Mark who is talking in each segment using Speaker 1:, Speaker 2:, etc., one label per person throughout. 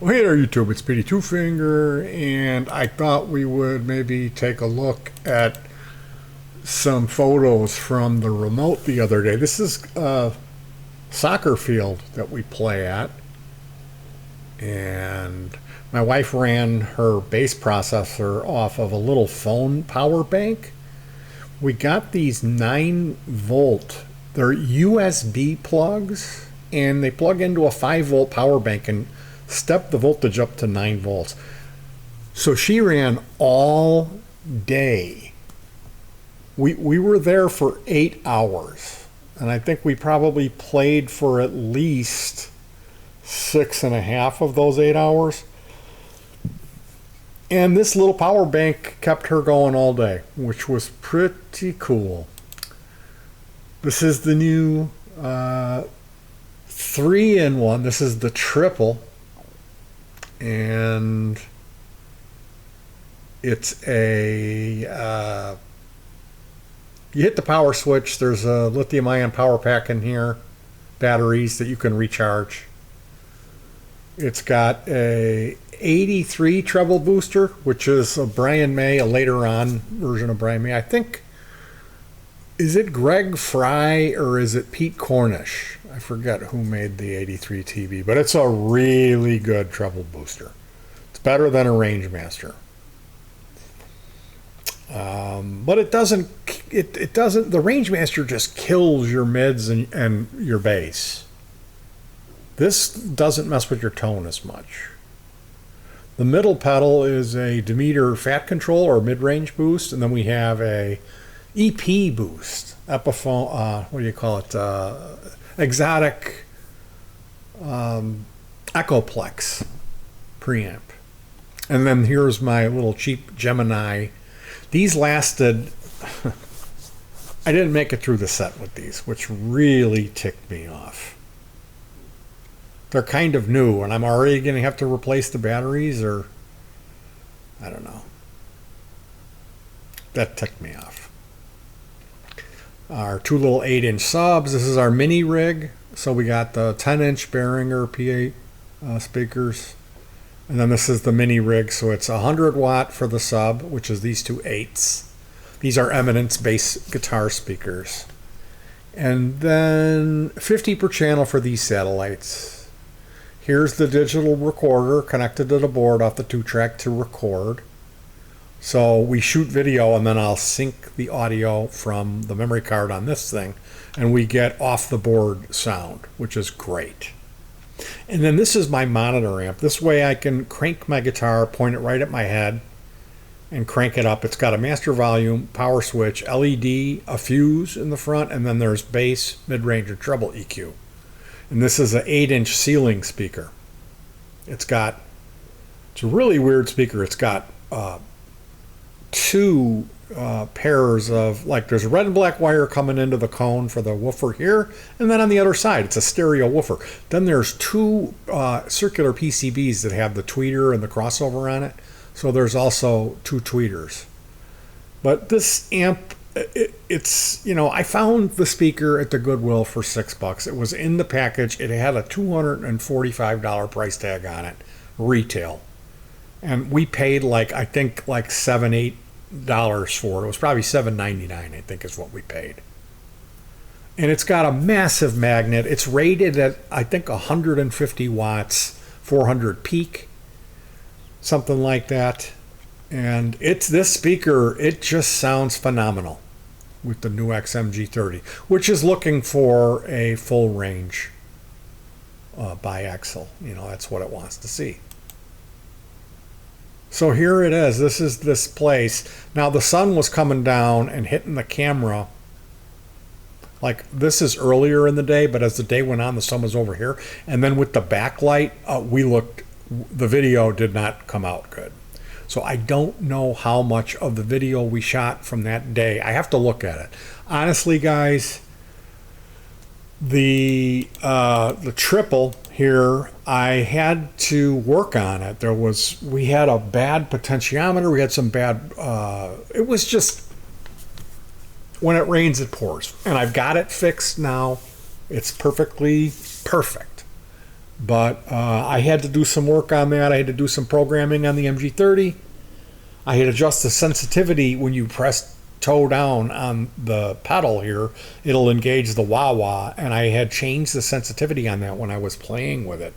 Speaker 1: Well, hey there, YouTube. It's Petey Two Finger, and I thought we would maybe take a look at some photos from the remote the other day. This is a soccer field that we play at, and my wife ran her base processor off of a little phone power bank. We got these 9 volt, they're USB plugs, and they plug into a 5 volt power bank and step the voltage up to 9 volts. So she ran all day. We were there for 8 hours, and I think we probably played for at least 6.5 of those 8 hours. And this little power bank kept her going all day, which was pretty cool. This is the new 3-in-1. This is the triple. And it's a you hit the power switch. There's a lithium ion power pack in here, batteries that you can recharge. It's got a 83 treble booster, which is a Brian May, a later on version of Brian May. I think, is it Greg Fry or is it Pete Cornish? I forget who made the 83 TV, but it's a really good treble booster. It's better than a Rangemaster. But it doesn't, the Rangemaster just kills your mids and your bass. This doesn't mess with your tone as much. The middle pedal is a Demeter fat control or mid-range boost, and then we have a EP boost, Epiphone, what do you call it? Exotic Echoplex preamp. And then here's my little cheap Gemini. These lasted, I didn't make it through the set with these, which really ticked me off. They're kind of new, and I'm already going to have to replace the batteries, or I don't know. That ticked me off. Our 2 little 8-inch subs. This is our mini rig. So we got the 10-inch Behringer PA speakers. And then this is the mini rig. So it's 100 watt for the sub, which is these two 8s. These are Eminence bass guitar speakers. And then 50 per channel for these satellites. Here's the digital recorder connected to the board off the 2-track to record. So we shoot video, and then I'll sync the audio from the memory card on this thing, and we get off the board sound, which is great. And then this is my monitor amp. This way I can crank my guitar, point it right at my head, and crank it up. It's got a master volume, power switch, LED, a fuse in the front, and then there's bass, mid-range, and treble EQ. And this is an 8-inch ceiling speaker. It's a really weird speaker. It's got 2 pairs of, like, there's a red and black wire coming into the cone for the woofer here, and then on the other side it's a stereo woofer. Then there's 2 circular PCBs that have the tweeter and the crossover on it, so there's also 2 tweeters. But this amp, it's, I found the speaker at the Goodwill for $6. It was in the package. It had a $245 price tag on it, retail. And we paid I think $7-8 for it. It was probably $7.99, I think, is what we paid. And it's got a massive magnet. It's rated at, I think, 150 watts, 400 peak, something like that. And this speaker, it just sounds phenomenal with the new XMG30, which is looking for a full range biaxial. That's what it wants to see. So here it is. This is this place. Now the sun was coming down and hitting the camera. Like, this is earlier in the day, but as the day went on, the sun was over here. And then with the backlight, the video did not come out good. So I don't know how much of the video we shot from that day. I have to look at it. Honestly, guys, the triple here, I had to work on it. We had a bad potentiometer. We had some bad, it was just, when it rains, it pours. And I've got it fixed now. It's perfectly perfect. But I had to do some work on that. I had to do some programming on the MG30. I had to adjust the sensitivity. When you press toe down on the pedal here, it'll engage the wah-wah, and I had changed the sensitivity on that when I was playing with it.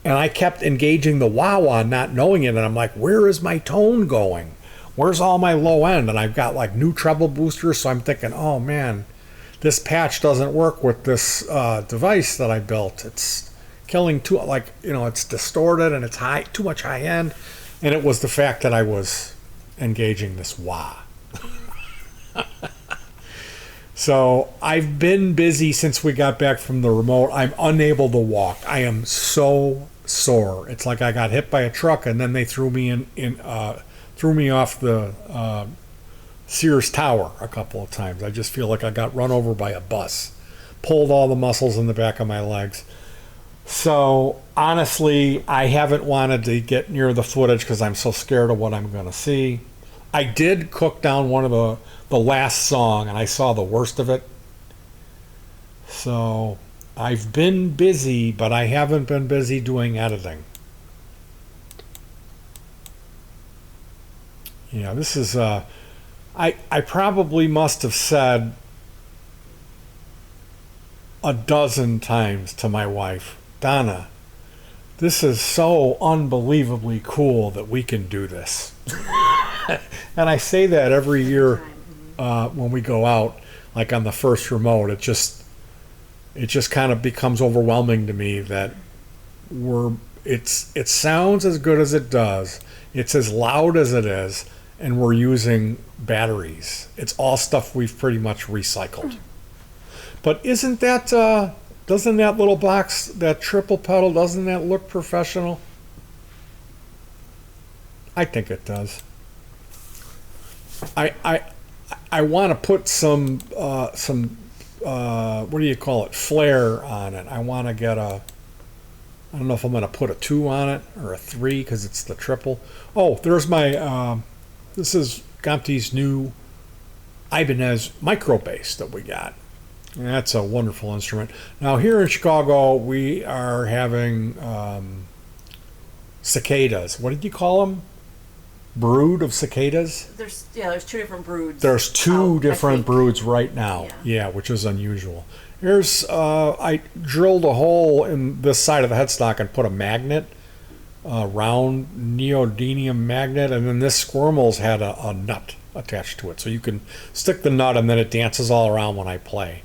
Speaker 1: And I kept engaging the wah-wah, not knowing it, and I'm like, where is my tone going? Where's all my low end? And I've got like new treble boosters, so I'm thinking, oh man, this patch doesn't work with this device that I built. It's killing too, like, you know, it's distorted and it's high, too much high end. And it was the fact that I was engaging this wah. So I've been busy since we got back from the remote. I'm unable to walk. I am so sore. It's like I got hit by a truck and then they threw me threw me off the Sears Tower a couple of times. I just feel like I got run over by a bus. Pulled all the muscles in the back of my legs. So honestly, I haven't wanted to get near the footage because I'm so scared of what I'm going to see. I did cook down one of the last song, and I saw the worst of it. So I've been busy, but I haven't been busy doing editing. Yeah, this is I probably must have said a dozen times to my wife, Donna, this is so unbelievably cool that we can do this. And I say that every year when we go out, like on the first remote. It just kind of becomes overwhelming to me that it sounds as good as it does. It's as loud as it is, and we're using batteries. It's all stuff we've pretty much recycled. But isn't that doesn't that little box, that triple pedal, doesn't that look professional? I think it does. I want to put some what do you call it, flair on it. I want to get I don't know if I'm going to put a 2 on it or a 3 because it's the triple. Oh, there's my this is Gomti's new Ibanez micro bass that we got. And that's a wonderful instrument. Now here in Chicago we are having cicadas. What did you call them? Brood of cicadas?
Speaker 2: There's 2 different broods.
Speaker 1: There's 2 different broods right now. Yeah, which is unusual. Here's I drilled a hole in this side of the headstock and put a magnet, a round neodymium magnet, and then this squirmel's had a nut attached to it. So you can stick the nut and then it dances all around when I play.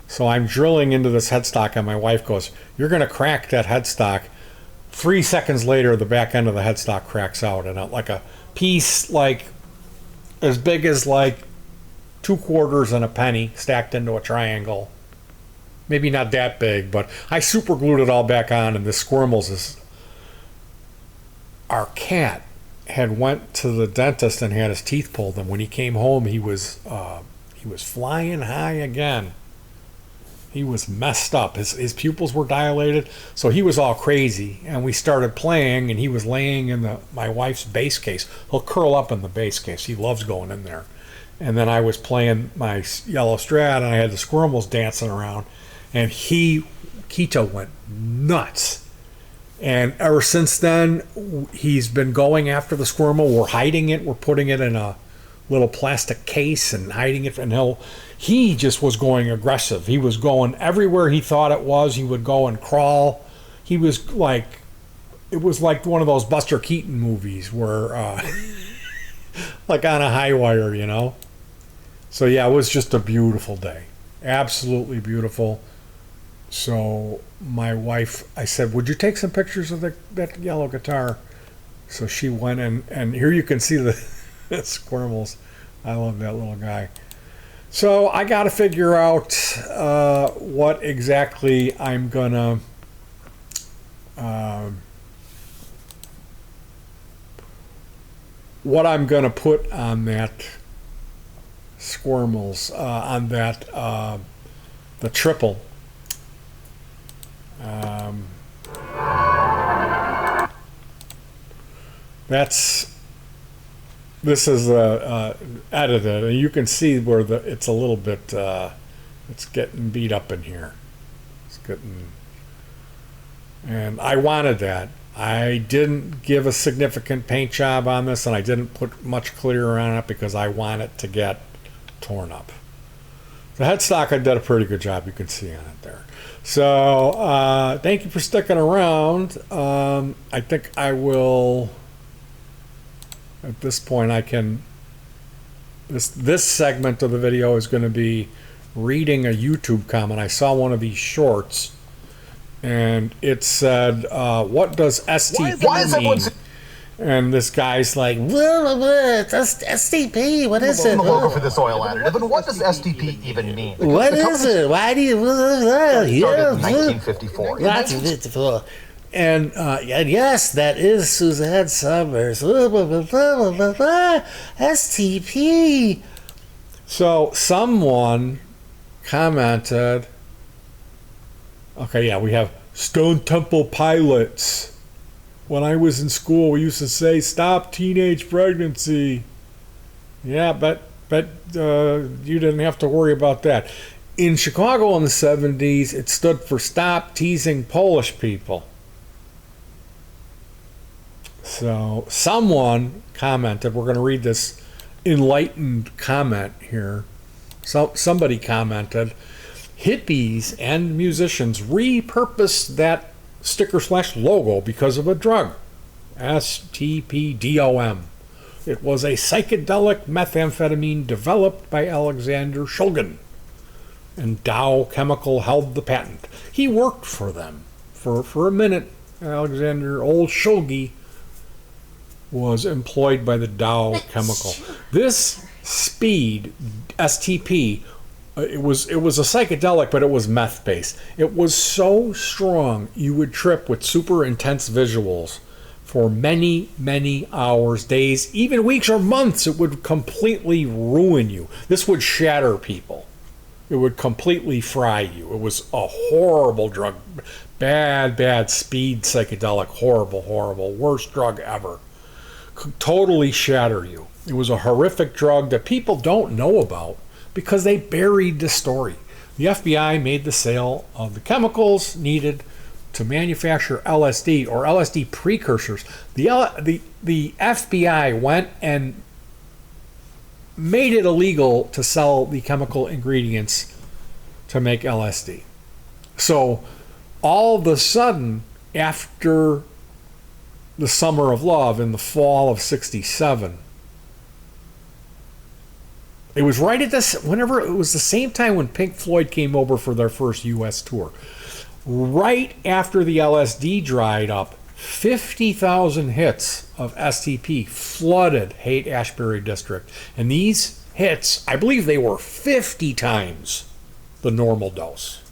Speaker 1: So I'm drilling into this headstock and my wife goes, "You're going to crack that headstock." 3 seconds later, the back end of the headstock cracks out, and like a piece like as big as like 2 quarters and a penny stacked into a triangle. Maybe not that big, but I super glued it all back on, and this squirmels is. Our cat had went to the dentist and had his teeth pulled, and when he came home, he was flying high again. He was messed up. His pupils were dilated, so he was all crazy. And we started playing, and he was laying in my wife's bass case. He'll curl up in the bass case. He loves going in there. And then I was playing my yellow Strat, and I had the squirmels dancing around, and Keto went nuts. And ever since then, he's been going after the squirmel. We're hiding it. We're putting it in a little plastic case and hiding it, and he just was going aggressive. He was going everywhere he thought it was. He would go and crawl. He was like, it was like one of those Buster Keaton movies where like on a high wire, you know. So yeah, it was just a beautiful day, absolutely beautiful. So my wife, I said, "Would you take some pictures of that yellow guitar?" So she went, and here you can see the squirmels. I love that little guy. So I got to figure out what exactly I'm gonna put on that squirmels, on that the triple. This is edited, and you can see where it's a little bit it's getting beat up in here. It's getting And I wanted that. I didn't give a significant paint job on this, and I didn't put much clear on it because I want it to get torn up. The headstock, I did a pretty good job. You can see on it there. So thank you for sticking around. I think I will, at this point, I can, this segment of the video is going to be reading a YouTube comment. I saw one of these shorts, and it said, what does STP mean? And this guy's like, it's STP, what is it?
Speaker 3: The logo for this oil additive, and what does STP even mean?
Speaker 1: What is it? Why do you...
Speaker 3: Started in 1954.
Speaker 1: 1954. And yes, that is Suzanne Summers. STP. So someone commented, okay, yeah, we have Stone Temple Pilots. When I was in school, we used to say, stop teenage pregnancy. Yeah, but you didn't have to worry about that. In Chicago in the 70s, it stood for Stop Teasing Polish People. So someone commented, we're going to read this enlightened comment here. So somebody commented, hippies and musicians repurposed that sticker/logo because of a drug, STP-DOM. It was a psychedelic methamphetamine developed by Alexander Shulgin, and Dow Chemical held the patent. He worked for them for a minute. Alexander Old Shulgi was employed by the Dow Chemical. This speed, STP, it was a psychedelic, but it was meth based. It was so strong you would trip with super intense visuals for many, many hours, days, even weeks or months. It would completely ruin you. This would shatter people. It would completely fry you. It was a horrible drug. Bad speed psychedelic. Horrible. Worst drug ever. Could totally shatter you. It was a horrific drug that people don't know about, because they buried the story. The FBI made the sale of the chemicals needed to manufacture LSD or LSD precursors. The FBI went and made it illegal to sell the chemical ingredients to make LSD. So all of a sudden, after the Summer of Love in the fall of '67, it was right at this, whenever it was the same time when Pink Floyd came over for their first U.S. tour. Right after the LSD dried up, 50,000 hits of STP flooded Haight-Ashbury District. And these hits, I believe they were 50 times the normal dose.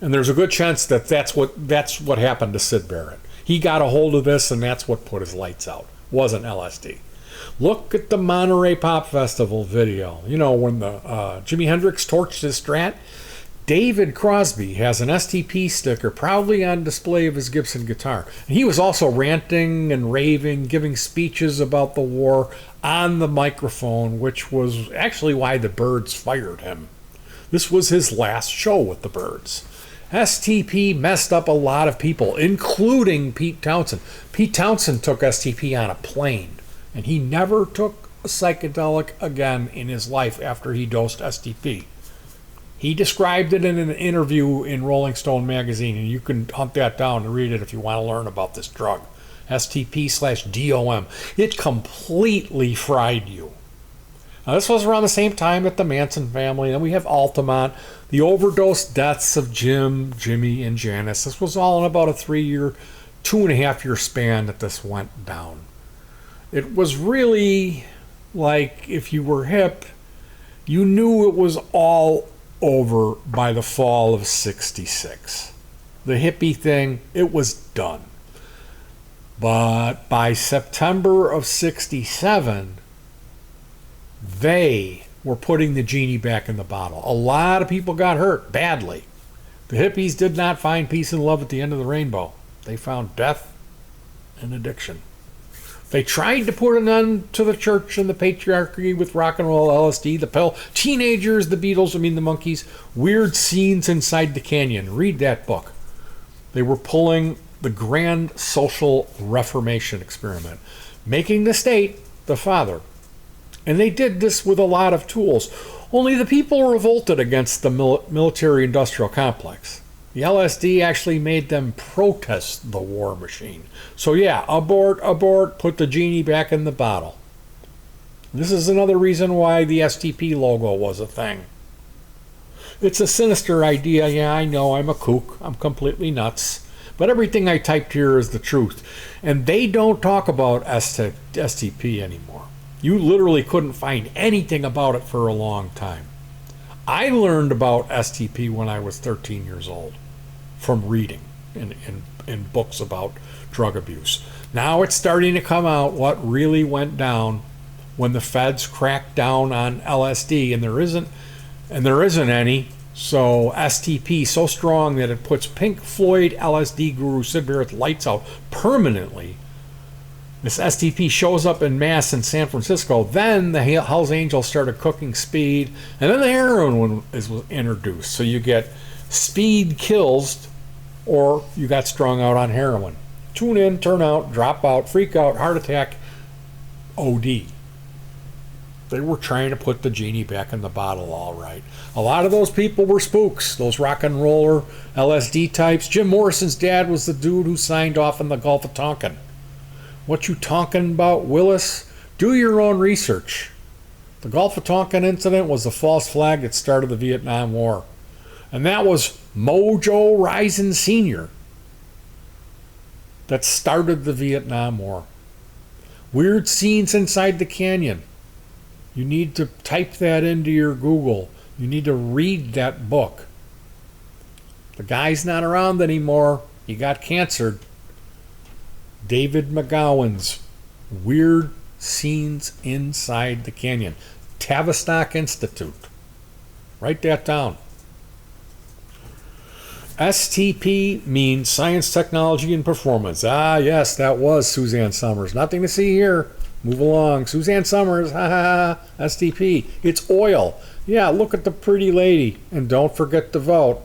Speaker 1: And there's a good chance that that's what happened to Syd Barrett. He got a hold of this, and that's what put his lights out. Wasn't LSD. Look at the Monterey Pop Festival video. You know, when the Jimi Hendrix torched his Strat. David Crosby has an STP sticker proudly on display of his Gibson guitar. And he was also ranting and raving, giving speeches about the war on the microphone, which was actually why the Byrds fired him. This was his last show with the Byrds. STP messed up a lot of people, including Pete Townshend. Pete Townshend took STP on a plane, and he never took a psychedelic again in his life after he dosed STP. He described it in an interview in Rolling Stone magazine, and you can hunt that down and read it if you want to learn about this drug. STP/DOM. It completely fried you. Now, this was around the same time at the Manson family. Then we have Altamont, the overdose deaths of Jim, Jimmy, and Janice. This was all in about a 2.5 year span that this went down. It was really like, if you were hip, you knew it was all over by the fall of '66. The hippie thing, it was done. But by September of '67, they were putting the genie back in the bottle. A lot of people got hurt badly. The hippies did not find peace and love at the end of the rainbow. They found death and addiction. They tried to put an end to the church and the patriarchy with rock and roll, LSD, the pill, teenagers, the Beatles, the Monkees, weird scenes inside the canyon. Read that book. They were pulling the grand social reformation experiment, making the state the father. And they did this with a lot of tools. Only the people revolted against the military-industrial complex. The LSD actually made them protest the war machine. So yeah, abort, abort, put the genie back in the bottle. This is another reason why the STP logo was a thing. It's a sinister idea. Yeah, I know, I'm a kook. I'm completely nuts. But everything I typed here is the truth. And they don't talk about STP anymore. You literally couldn't find anything about it for a long time. I learned about STP when I was 13 years old from reading in books about drug abuse. Now it's starting to come out what really went down when the feds cracked down on LSD, and there isn't any. So STP so strong that it puts Pink Floyd LSD guru Sid Barrett's lights out permanently. This STP shows up in mass in San Francisco. Then the Hells Angels started cooking speed, and then the heroin was introduced. So you get speed kills, or you got strung out on heroin. Tune in, turn out, drop out, freak out, heart attack, OD. They were trying to put the genie back in the bottle, all right. A lot of those people were spooks, those rock and roller LSD types. Jim Morrison's dad was the dude who signed off in the Gulf of Tonkin. What you talking about, Willis? Do your own research. The Gulf of Tonkin incident was the false flag that started the Vietnam War. And that was Mojo Risen Sr. that started the Vietnam War. Weird scenes inside the canyon. You need to type that into your Google. You need to read that book. The guy's not around anymore. He got cancer. David McGowan's Weird Scenes Inside the Canyon. Tavistock Institute. Write that down. STP means Science, Technology, and Performance. Ah, yes, that was Suzanne Summers. Nothing to see here. Move along. Suzanne Summers, ha ha ha, STP. It's oil. Yeah, look at the pretty lady. And don't forget to vote.